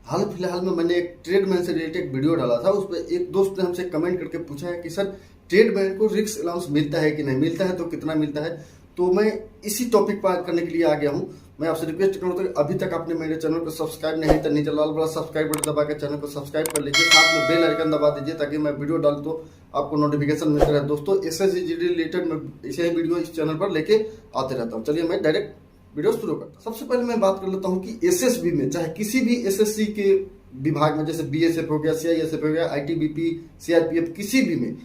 हाल फिलहाल में मैंने एक ट्रेडमैन से रिलेटेड एक वीडियो डाला था। उस पर एक दोस्त ने हमसे कमेंट करके पूछा है कि सर ट्रेडमैन को रिस्क अलाउंस मिलता है कि नहीं, मिलता है तो कितना मिलता है। तो मैं इसी टॉपिक पर बात करने के लिए आ गया हूँ। मैं आपसे रिक्वेस्ट करूँ तो अभी तक आपने मेरे चैनल को सब्सक्राइब नहीं तो नीचे लाल वाला सब्सक्राइब बटन दबा के चैनल को सब्सक्राइब कर लीजिए, साथ में बेल आइकन दबा दीजिए ताकि मैं वीडियो डालूं तो आपको नोटिफिकेशन मिलता रहे। दोस्तों एसएससी रिलेटेड मैं ऐसे ही वीडियो इस चैनल पर लेके आते रहता हूँ। चलिए मैं डायरेक्ट वीडियो शुरू करता हूँ। सबसे पहले मैं बात कर लेता हूँ कि एसएसबी में, चाहे किसी भी एसएससी के विभाग में, जैसे बीएसएफ हो गया, सीआईएसएफ हो गया, आईटीबीपी, सीआरपीएफ, किसी भी में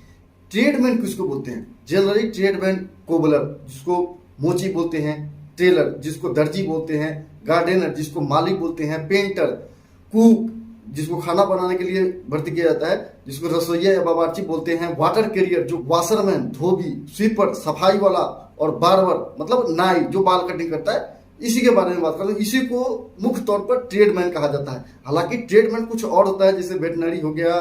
ट्रेडमैन किसको बोलते हैं? जनरली ट्रेडमैन कोबलर जिसको मोची बोलते हैं, टेलर जिसको दर्जी बोलते हैं, गार्डनर जिसको माली बोलते हैं, पेंटर, कुक जिसको खाना बनाने के लिए भर्ती किया जाता है, जिसको रसोइया या बावर्ची बोलते हैं, वाटर कैरियर जो वाशरमैन, धोबी, स्वीपर, सफाई वाला, और बार्बर मतलब नाई जो बाल कटिंग करता है, इसी के बारे में बात करते हैं। इसी को मुख्य तौर पर ट्रेडमैन कहा जाता है। हालांकि ट्रेडमैन कुछ और होता है, जैसे वेटनरी हो गया,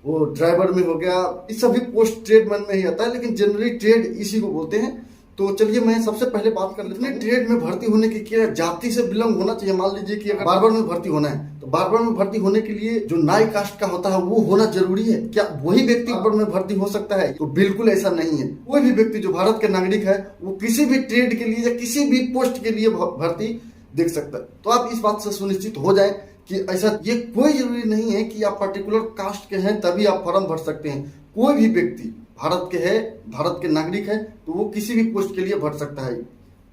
वो ड्राइवर में हो गया, इस सभी पोस्ट ट्रेडमैन में ही आता है, लेकिन जनरली ट्रेड इसी को बोलते हैं। तो चलिए मैं सबसे पहले बात कर लेते हैं ट्रेड में भर्ती होने की क्या जाति से बिलोंग होना चाहिए। मान लीजिए कि अगर बार्बर में भर्ती होना है तो बार्बर में भर्ती होने के लिए जो नाई कास्ट का होता है वो होना जरूरी है। क्या वही व्यक्ति बार्बर में भर्ती हो सकता है? तो बिल्कुल ऐसा नहीं है। कोई भी व्यक्ति जो भारत के नागरिक है वो किसी भी ट्रेड के लिए या किसी भी पोस्ट के लिए भर्ती देख सकता है। तो आप इस बात से सुनिश्चित हो जाए कि ऐसा ये कोई जरूरी नहीं है कि आप पर्टिकुलर कास्ट के हैं तभी आप फॉर्म भर सकते हैं। कोई भी व्यक्ति भारत के है, भारत के नागरिक है, तो वो किसी भी पोस्ट के लिए भर सकता है।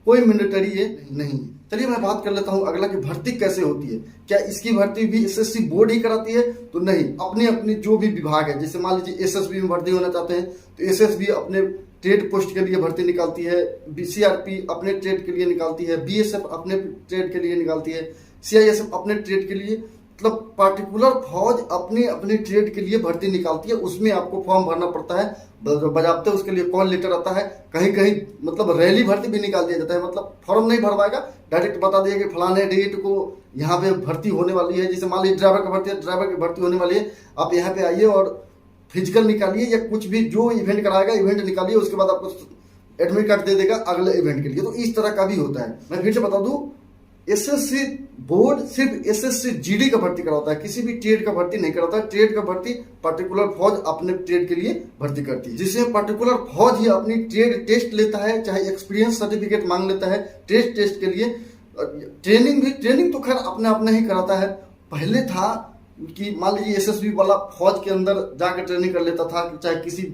कोई मैंडेटरी है नहीं। चलिए मैं बात कर लेता हूँ अगला कि भर्ती कैसे होती है। क्या इसकी भर्ती भी एसएससी बोर्ड ही कराती है? तो नहीं, अपनी अपनी जो भी विभाग है, जैसे मान लीजिए एसएसबी में भर्ती होना चाहते हैं तो एसएसबी अपने ट्रेड पोस्ट के लिए भर्ती निकालती है, बीसीआरपी अपने ट्रेड के लिए निकालती है, बीएसएफ अपने ट्रेड के लिए निकालती है, सीआईएसएफ अपने ट्रेड के लिए, मतलब पार्टिकुलर फौज अपने अपने ट्रेड के लिए भर्ती निकालती है। उसमें आपको फॉर्म भरना पड़ता है, बजाबते उसके लिए कॉल लेटर आता है। कहीं कहीं मतलब रैली भर्ती भी निकाल दिया जाता है, मतलब फॉर्म नहीं भरवाएगा, डायरेक्ट बता दिया कि फलाने डेट को यहाँ पे भर्ती होने वाली है। जैसे मान लीजिए ड्राइवर का भर्ती है, ड्राइवर की भर्ती होने वाली है, आप यहाँ पे आइए और फिजिकल निकालिए या कुछ भी जो इवेंट कराएगा इवेंट निकालिए, उसके बाद आपको एडमिट कार्ड दे देगा अगले इवेंट के लिए। तो इस तरह का भी होता है। मैं फिर से बता दूं, एसएससी बोर्ड सिर्फ एसएससी जीडी का भर्ती कराता है, किसी भी ट्रेड का भर्ती नहीं कराता है। ट्रेड का भर्ती पर्टिकुलर फौज अपने ट्रेड के लिए भर्ती करती है, जिसमें पर्टिकुलर फौज ही अपनी ट्रेड टेस्ट लेता है, चाहे एक्सपीरियंस सर्टिफिकेट मांग लेता है ट्रेड टेस्ट के लिए। ट्रेनिंग तो खैर अपने अपने ही कराता है। पहले था कि मान लीजिए एसएसबी वाला फौज के अंदर जाकर ट्रेनिंग कर लेता था, चाहे किसी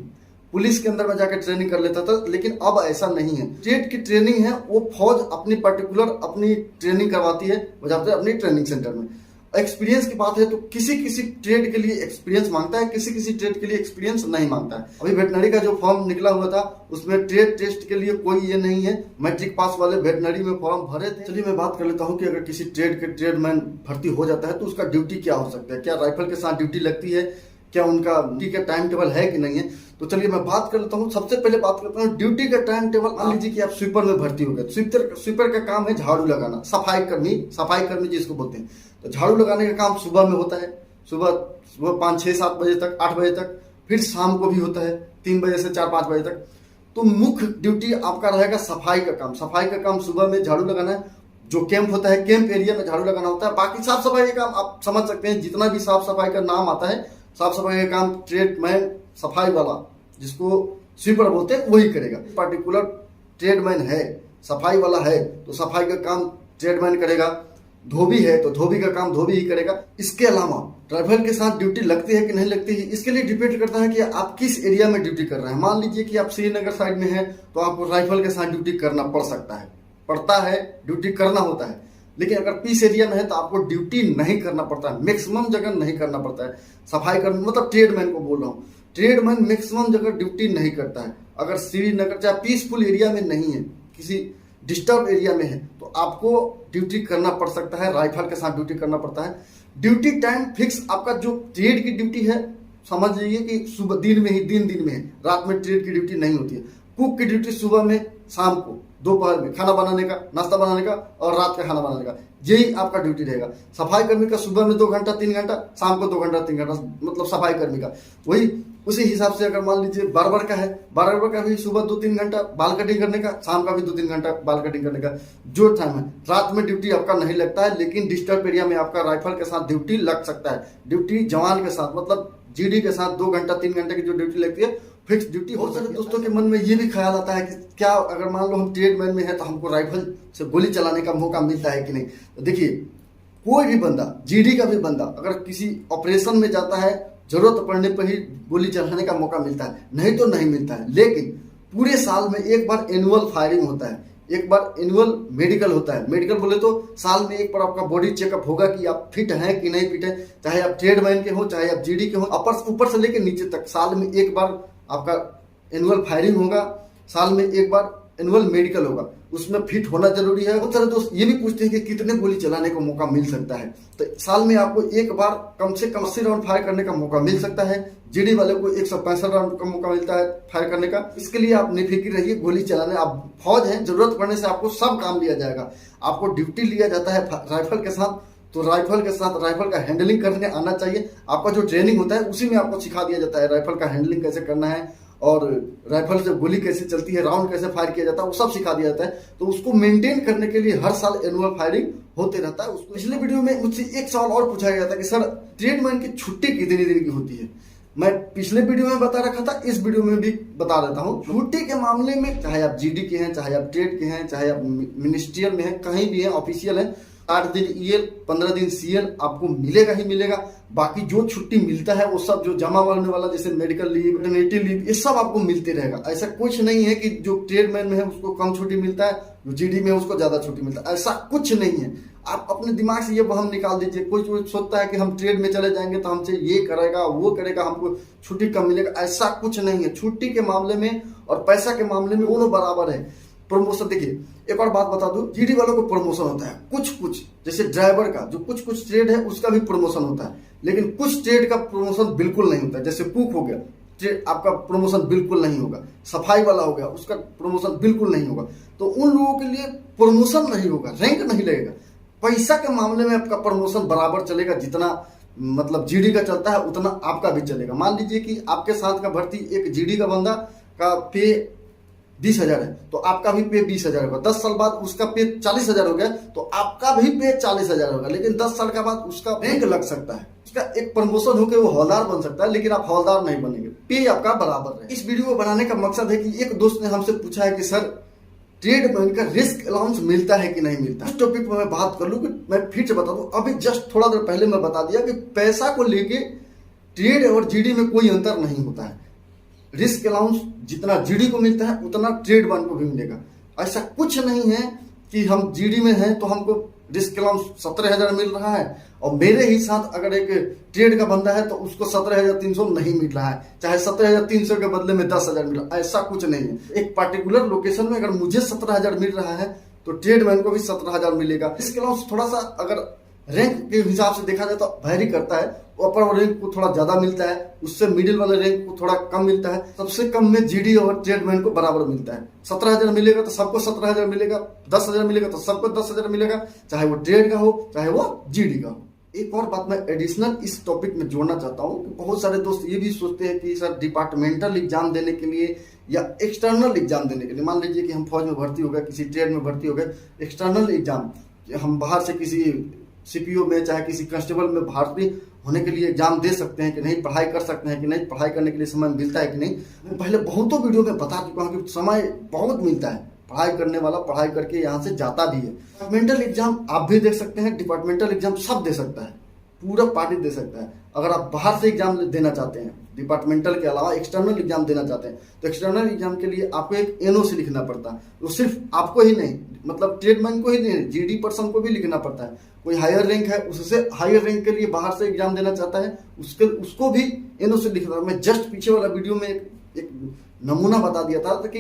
पुलिस के अंदर में जाकर ट्रेनिंग कर लेता था, लेकिन अब ऐसा नहीं है। ट्रेड की ट्रेनिंग है वो फौज अपनी पर्टिकुलर अपनी ट्रेनिंग करवाती है, बजाते अपनी ट्रेनिंग सेंटर में। एक्सपीरियंस की बात है तो किसी किसी ट्रेड के लिए एक्सपीरियंस मांगता है, किसी किसी ट्रेड के लिए एक्सपीरियंस नहीं मांगता है। अभी वेटनरी का जो फॉर्म निकला हुआ था उसमें ट्रेड टेस्ट के लिए कोई ये नहीं है, मैट्रिक पास वाले वेटनरी में फॉर्म भरे थे। चलिए मैं बात कर लेता हूँ कि अगर किसी ट्रेड के ट्रेडमैन भर्ती हो जाता है तो उसका ड्यूटी क्या हो सकता है। क्या राइफल के साथ ड्यूटी लगती है? क्या उनका ड्यूटी का टाइम टेबल है कि नहीं है? तो चलिए मैं बात कर लेता हूँ। सबसे पहले बात करता हूँ ड्यूटी का टाइम टेबल। मान लीजिए कि आप स्वीपर में भर्ती हो गए। स्वीपर का काम है झाड़ू लगाना, सफाई कर्मी जिसको बोलते हैं। तो झाड़ू लगाने का काम सुबह में होता है, सुबह 5, 6, 7 बजे तक, 8 बजे तक, फिर शाम को भी होता है 3 बजे से 4, 5 बजे तक। तो मुख्य ड्यूटी आपका रहेगा सफाई का काम। सफाई का काम सुबह में झाड़ू लगाना है, जो कैंप होता है कैंप एरिया में झाड़ू लगाना होता है। बाकी साफ सफाई का काम आप समझ सकते हैं, जितना भी साफ सफाई का नाम आता है, साफ सफाई का काम ट्रेडमैन सफाई वाला जिसको स्वीपर बोलते हैं वही करेगा। पर्टिकुलर ट्रेडमैन है, सफाई वाला है तो सफाई का काम ट्रेडमैन करेगा। धोबी है तो धोबी का काम धोबी ही करेगा। इसके अलावा राइफल के साथ ड्यूटी लगती है कि नहीं लगती है, इसके लिए डिपेंड करता है कि आप किस एरिया में ड्यूटी कर रहे हैं। मान लीजिए कि आप श्रीनगर साइड में हैं तो आपको राइफल के साथ ड्यूटी करना पड़ता है, ड्यूटी करना होता है। लेकिन अगर पीस एरिया में है तो आपको ड्यूटी नहीं करना पड़ता है, मैक्सिमम जगह नहीं करना पड़ता है। सफाई कर्मी मतलब ट्रेडमैन को बोल रहा हूँ, ट्रेडमैन मैक्सिमम जगह ड्यूटी नहीं करता है। अगर श्रीनगर चाहे पीसफुल एरिया में नहीं है, किसी डिस्टर्ब एरिया में है, तो आपको ड्यूटी करना पड़ सकता है, राइफल के साथ ड्यूटी करना पड़ता है। ड्यूटी टाइम फिक्स आपका जो ट्रेड की ड्यूटी है, समझ लीजिए कि सुबह दिन में है, रात में ट्रेड की ड्यूटी नहीं होती है। कुक की ड्यूटी सुबह में, शाम को, दोपहर में खाना बनाने का, नाश्ता बनाने का और रात का खाना बनाने का, यही आपका ड्यूटी रहेगा। सफाई कर्मी का सुबह में 2 घंटा 3 घंटा, शाम को 2 घंटा 3 घंटा, मतलब सफाई कर्मी का। वही उसी हिसाब से अगर मान लीजिए बार्बर का है, बार्बर का भी सुबह 2-3 घंटा बाल कटिंग करने का, शाम का भी 2-3 घंटा बाल कटिंग करने का जो टाइम है। रात में ड्यूटी आपका नहीं लगता है, लेकिन डिस्टर्ब एरिया में आपका राइफल के साथ ड्यूटी लग सकता है। ड्यूटी जवान के साथ मतलब जीडी के साथ 2 घंटा 3 घंटे की जो ड्यूटी लगती है फिक्स ड्यूटी। बहुत सारे दोस्तों के मन में ये भी ख्याल आता है कि क्या अगर मान लो हम ट्रेडमैन में है तो हमको राइफल से गोली चलाने का मौका मिलता है कि नहीं। तो देखिए, कोई भी बंदा, जीडी का भी बंदा अगर किसी ऑपरेशन में जाता है, जरूरत पड़ने पर ही गोली चलाने का मौका मिलता है, नहीं तो नहीं मिलता है। लेकिन पूरे साल में एक बार एनुअल फायरिंग होता है, एक बार एनुअल मेडिकल होता है। मेडिकल बोले तो साल में एक बार आपका बॉडी चेकअप होगा कि आप फिट हैं कि नहीं फिट है, चाहे आप ट्रेडमैन के हो चाहे आप जीडी के हो। ऊपर से लेकर नीचे तक साल में एक बार आपका एनुअल फायरिंग होगा, साल में एक बार एनुअल मेडिकल होगा, उसमें फिट होना जरूरी है। बहुत सारे दोस्त ये भी पूछते हैं कि कितने गोली चलाने का मौका मिल सकता है। तो साल में आपको एक बार कम से कम 80 राउंड फायर करने का मौका मिल सकता है। जीडी वाले को 165 राउंड का मौका मिलता है फायर करने का। इसके लिए आप निफिक्र रहिए, गोली चलाने आप फौज हैं, जरूरत पड़ने से आपको सब काम लिया जाएगा। आपको ड्यूटी लिया जाता है राइफल के साथ, तो राइफल के साथ राइफल का हैंडलिंग करने आना चाहिए। आपका जो ट्रेनिंग होता है उसी में आपको सिखा दिया जाता है राइफल का हैंडलिंग कैसे करना है और राइफल से गोली कैसे चलती है, राउंड कैसे फायर किया जाता है, वो सब सिखा दिया जाता है। तो उसको मेंटेन करने के लिए हर साल एनुअल फायरिंग होते रहता है। उसको पिछले वीडियो में मुझसे एक सवाल और पूछा गया था कि सर ट्रेडमैन की छुट्टी कितनी दिन की होती है। मैं पिछले वीडियो में बता रखा था, इस वीडियो में भी बता देता हूँ। छुट्टी के मामले में चाहे आप जीडी के हैं, चाहे आप ट्रेड के हैं, चाहे आप मिनिस्ट्रियल में हैं, कहीं भी हैं, ऑफिशियल हैं, 8 दिन ईएल 15 दिन सीएल आपको मिलेगा ही मिलेगा। बाकी जो छुट्टी मिलता है वो सब जो जमा होने वाला जैसे मेडिकल लीव, मैटरनिटी लीव, ये सब आपको मिलते रहेगा। ऐसा कुछ नहीं है कि जो ट्रेडमैन में है उसको कम छुट्टी मिलता है, जो जीडी में है उसको ज्यादा छुट्टी मिलता है, ऐसा कुछ नहीं है। आप अपने दिमाग से ये वहम निकाल दीजिए। कोई सोचता है कि हम ट्रेड में चले जाएंगे तो हमसे ये करेगा वो करेगा, हमको छुट्टी कम मिलेगा, ऐसा कुछ नहीं है। छुट्टी के मामले में और पैसा के मामले में दोनों बराबर है। प्रमोशन, देखिए एक और बात बता दूं, जीडी वालों को प्रमोशन होता है कुछ जैसे ड्राइवर का जो कुछ ट्रेड है उसका भी प्रमोशन होता है, लेकिन कुछ ट्रेड का प्रमोशन बिल्कुल नहीं होता है। जैसे कुक हो गया, ट्रेड आपका प्रमोशन बिल्कुल नहीं होगा। सफाई वाला हो गया, उसका प्रमोशन बिल्कुल नहीं होगा। तो उन लोगों के लिए प्रमोशन नहीं होगा, रैंक नहीं लगेगा। पैसा के मामले में आपका प्रमोशन बराबर चलेगा, जितना मतलब जीडी का चलता है उतना आपका भी चलेगा। मान लीजिए कि आपके साथ का भर्ती एक जीडी का बंदा का पे 20,000 है तो आपका भी पे 20,000 होगा। 10 साल बाद उसका पे 40,000 हो गया तो आपका भी पे 40,000 होगा। लेकिन 10 साल के बाद उसका रैंक लग सकता है, उसका एक प्रमोशन होकर वो हवलदार बन सकता है, लेकिन आप हवलदार नहीं बनेंगे, पे आपका बराबर है। इस वीडियो को बनाने का मकसद है कि एक दोस्त ने हमसे पूछा है कि सर ट्रेडमैन का रिस्क अलाउंस मिलता है कि नहीं मिलता। इस टॉपिक पर मैं बात कर लूं कि मैं फिर से बता दूं, अभी जस्ट थोड़ा देर पहले मैं बता दिया कि पैसा को लेके ट्रेड और जीडी में कोई अंतर नहीं होता है। रिस्क अलाउंस जितना जीडी को मिलता है उतना ट्रेडमैन को भी मिलेगा। ऐसा कुछ नहीं है कि हम जीडी में हैं तो हमको रिस्क अलाउंस 17,000 मिल रहा है और मेरे ही साथ अगर एक ट्रेड का बंदा है तो उसको 17,300 नहीं मिल रहा है, चाहे 17,300 के बदले में 10,000 मिल रहा है। ऐसा कुछ नहीं है। एक पर्टिकुलर लोकेशन में अगर मुझे 17,000 मिल रहा है तो ट्रेडमैन को भी 17,000 मिलेगा। रिस्क अलाउंस थोड़ा सा अगर रैंक के हिसाब से देखा जाए तो वैरी करता है। अपर रैंक को थोड़ा ज्यादा मिलता है, उससे मिडिल वाले रैंक को थोड़ा कम मिलता है। सबसे कम में जीडी और ट्रेडमैन को बराबर मिलता है। 17,000 मिलेगा तो सबको 17,000 मिलेगा, 10,000 मिलेगा तो सबको 10,000 मिलेगा, चाहे वो ट्रेड का हो चाहे वो जीडी का हो। एक और बात मैं एडिशनल इस टॉपिक में जोड़ना चाहता हूँ कि बहुत सारे दोस्त ये भी सोचते हैं कि सर डिपार्टमेंटल एग्जाम देने के लिए या एक्सटर्नल एग्जाम देने के लिए, मान लीजिए कि हम फौज में भर्ती हो गए, किसी ट्रेड में भर्ती हो गए, एक्सटर्नल एग्जाम हम बाहर से किसी सीपीओ में चाहे किसी कांस्टेबल में भर्ती होने के लिए एग्जाम दे सकते हैं कि नहीं, पढ़ाई कर सकते हैं कि नहीं, पढ़ाई करने के लिए समय मिलता है कि नहीं। मैं पहले बहुतों वीडियो में बता चुका हूँ कि समय बहुत मिलता है, पढ़ाई करने वाला पढ़ाई करके यहाँ से जाता भी है। डिपार्टमेंटल एग्जाम आप भी दे सकते हैं, डिपार्टमेंटल एग्जाम सब दे सकता है, पूरा पार्टी दे सकता है। अगर आप बाहर से एग्जाम देना चाहते हैं, डिपार्टमेंटल के अलावा एक्सटर्नल एग्जाम देना चाहते हैं, तो एक्सटर्नल एग्जाम के लिए आपको एक एनओसी लिखना पड़ता है। वो सिर्फ आपको ही नहीं, मतलब ट्रेडमैन को ही नहीं, जीडी पर्सन को भी लिखना पड़ता है। कोई हायर रैंक है उससे हायर रैंक के लिए बाहर से एग्जाम देना चाहता है, उसको भी एनओसी लिखना है। मैं जस्ट पीछे वाला वीडियो में एक नमूना बता दिया था कि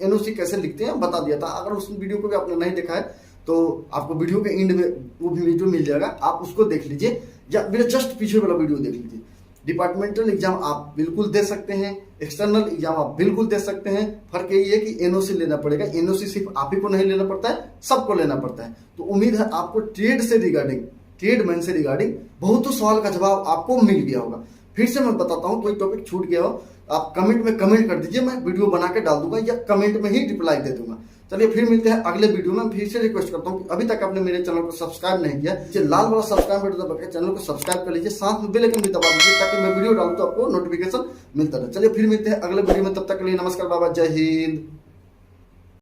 एनओसी कैसे लिखते हैं, बता दिया था। अगर उस वीडियो को भी आपने नहीं देखा है तो आपको वीडियो के एंड में वो भी वीडियो मिल जाएगा, आप उसको देख लीजिए या मेरे जस्ट पीछे वाला वीडियो देख लीजिए। डिपार्टमेंटल एग्जाम आप बिल्कुल दे सकते हैं, एक्सटर्नल एग्जाम आप बिल्कुल दे सकते हैं। फर्क यही है कि एनओसी लेना पड़ेगा। एनओसी सिर्फ आप ही को नहीं लेना पड़ता है, सबको लेना पड़ता है। तो उम्मीद है आपको ट्रेड से रिगार्डिंग, ट्रेडमैन से रिगार्डिंग बहुत सवाल का जवाब आपको मिल गया होगा। फिर से मैं बताता हूँ, कोई टॉपिक छूट गया हो आप कमेंट में कमेंट कर दीजिए, मैं वीडियो बना के डाल दूंगा या कमेंट में ही रिप्लाई दे दूंगा। चलिए फिर मिलते हैं अगले वीडियो में। फिर से रिक्वेस्ट करता हूँ कि अभी तक आपने मेरे चैनल को सब्सक्राइब नहीं किया, नीचे लाल वाला सब्सक्राइब बटन दबा के चैनल को सब्सक्राइब कर लीजिए, साथ में बेल आइकन भी दबा दीजिए ताकि मैं वीडियो डालूं तो आपको नोटिफिकेशन मिलता रहे। चलिए फिर मिलते हैं अगले वीडियो में, तब तक के लिए नमस्कार, बाबा, जय हिंद।